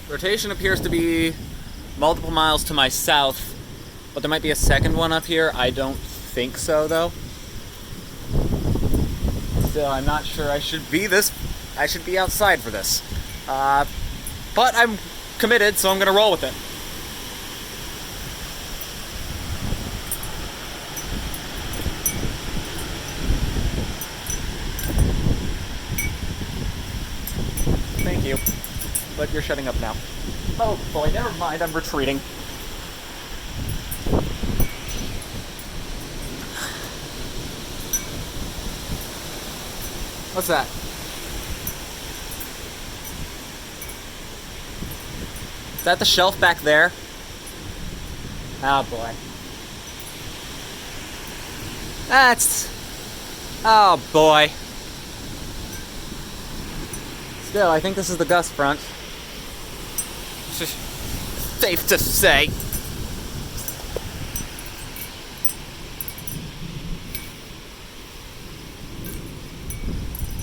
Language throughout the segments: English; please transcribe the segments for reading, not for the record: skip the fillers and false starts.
Rotation appears to be multiple miles to my south, but there might be a second one up here. I don't think so, though. Still, I'm not sure I should be outside for this. But I'm committed, so I'm gonna roll with it. Thank you. But you're shutting up now. Oh boy, never mind, I'm retreating. What's that? Is that the shelf back there? Oh boy. Oh boy. Still, I think this is the gust front. Safe to say.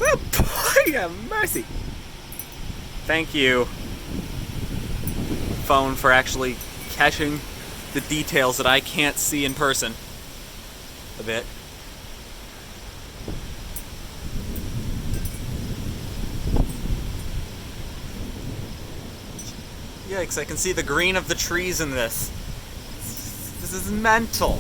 Oh boy, have mercy. Thank you, phone, for actually catching the details that I can't see in person. A bit. Yikes, I can see the green of the trees in this. This is mental.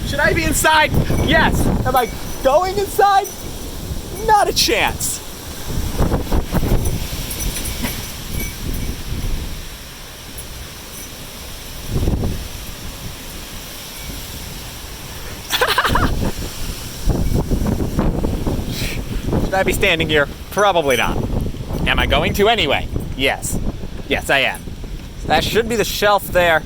Should I be inside? Yes. Am I going inside? Not a chance. Should I be standing here? Probably not. Am I going to anyway? Yes. Yes, I am. That should be the shelf there.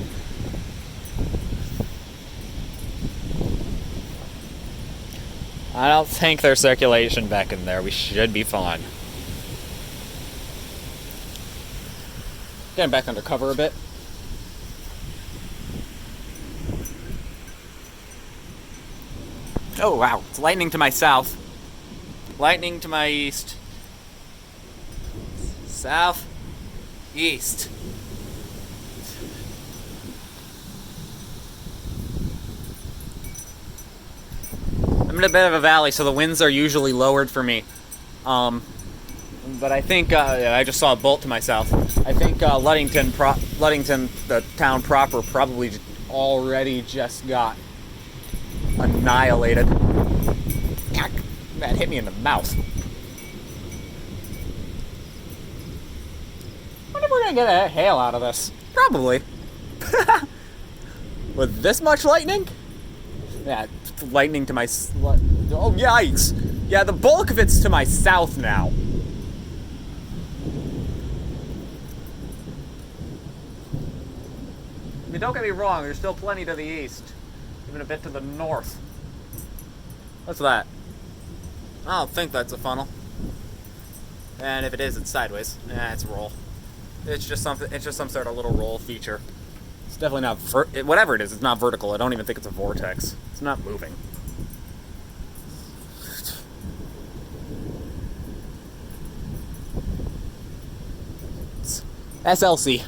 I don't think there's circulation back in there. We should be fine. Getting back under cover a bit. Oh wow, it's lightning to my south. Lightning to my east. South. East. I'm in a bit of a valley, so the winds are usually lowered for me. But I think, I just saw a bolt to my south. I think Ludington, the town proper, probably already just got annihilated. That hit me in the mouth. I wonder if we're gonna get a hail out of this. Probably. With this much lightning? Yeah, lightning to my... Oh, yikes! Yeah, the bulk of it's to my south now. I mean, don't get me wrong, there's still plenty to the east. Even a bit to the north. What's that? I don't think that's a funnel. And if it is, it's sideways. It's a roll. It's just some sort of little roll feature. It's definitely not whatever it is, it's not vertical. I don't even think it's a vortex. It's not moving. It's SLC.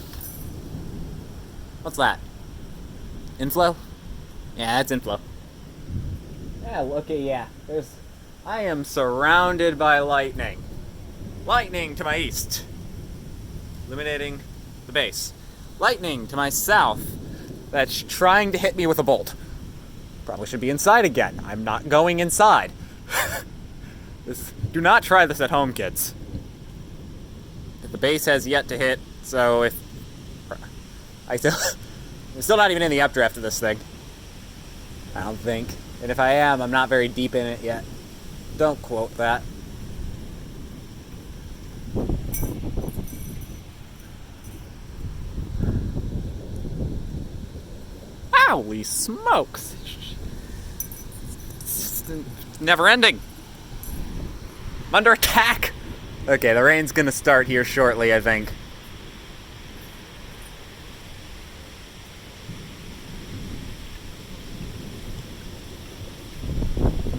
What's that? Inflow? Yeah, that's inflow. Yeah, yeah. I am surrounded by lightning. Lightning to my east. Illuminating the base. Lightning to my south. That's trying to hit me with a bolt. Probably should be inside again. I'm not going inside. Do not try this at home, kids. The base has yet to hit, so if... I'm still not even in the updraft of this thing. I don't think. And if I am, I'm not very deep in it yet. Don't quote that. Holy smokes! It's never ending. I'm under attack! Okay, the rain's gonna start here shortly, I think.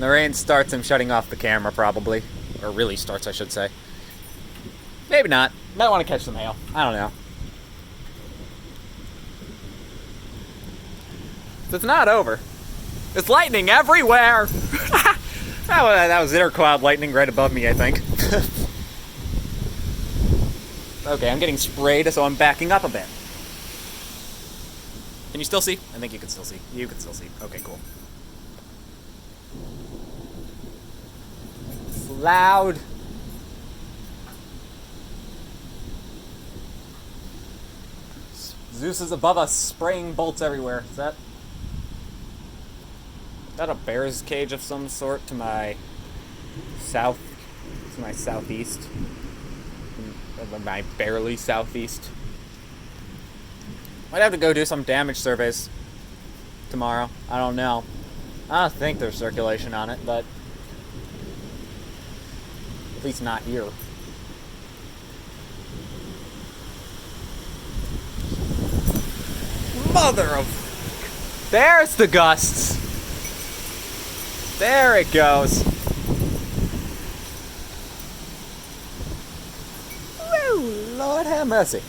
the rain starts, I'm shutting off the camera, probably. Or really starts, I should say. Maybe not. Might want to catch some hail. I don't know. It's not over. It's lightning everywhere! That was intercloud lightning right above me, I think. Okay, I'm getting sprayed, so I'm backing up a bit. Can you still see? I think you can still see. You can still see. Okay, cool. It's loud. Zeus is above us, spraying bolts everywhere. Is that a bear's cage of some sort to my southeast? My barely southeast. Might have to go do some damage surveys tomorrow. I don't know. I don't think there's circulation on it, but at least not here. Mother of... There's the gusts! There it goes. Woo! Lord have mercy.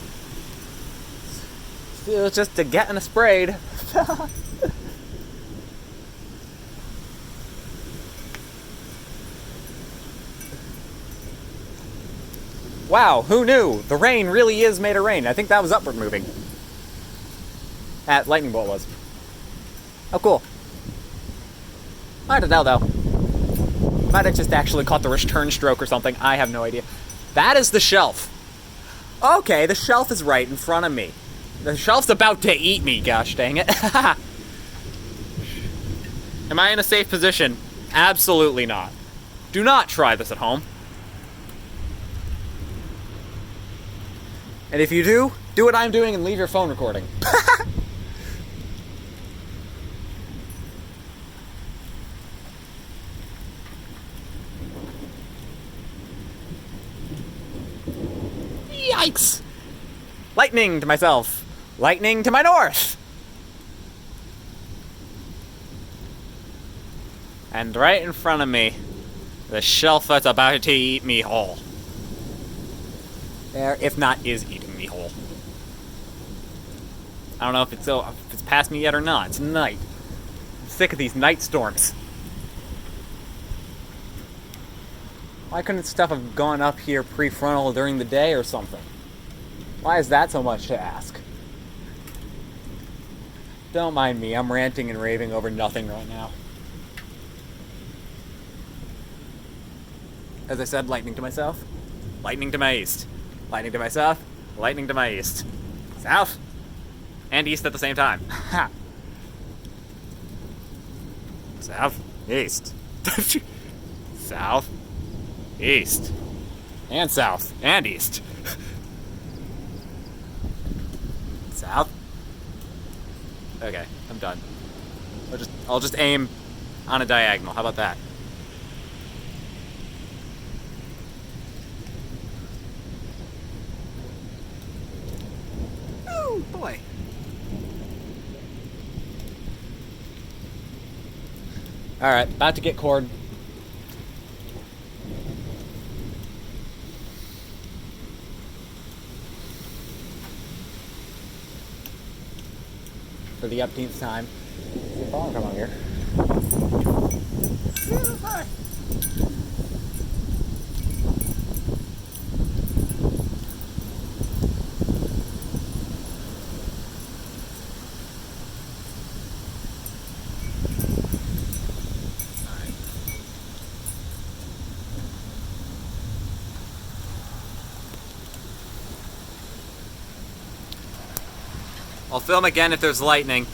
Still just to getting sprayed. Wow, who knew? The rain really is made of rain. I think that was upward moving. That lightning bolt was. Oh, cool. I don't know, though. Might have just actually caught the return stroke or something. I have no idea. That is the shelf. Okay, the shelf is right in front of me. The shelf's about to eat me, gosh dang it. Am I in a safe position? Absolutely not. Do not try this at home. And if you do what I'm doing and leave your phone recording. Yikes! Lightning to myself. Lightning to my north. And right in front of me, the shelf that's about to eat me whole. There, if not, is eating me whole. I don't know if it's past me yet or not. It's night. I'm sick of these night storms. Why couldn't stuff have gone up here prefrontal during the day or something? Why is that so much to ask? Don't mind me, I'm ranting and raving over nothing right now. As I said, lightning to myself, lightning to my east. Lightning to my south, lightning to my east. South and east at the same time. Ha! South, east. South, east. And south, and east. South. Okay, I'm done. I'll just aim on a diagonal. How about that? Oh boy. Alright, about to get cord. For the upteenth time. See if I can come on here. Hi. I'll film again if there's lightning.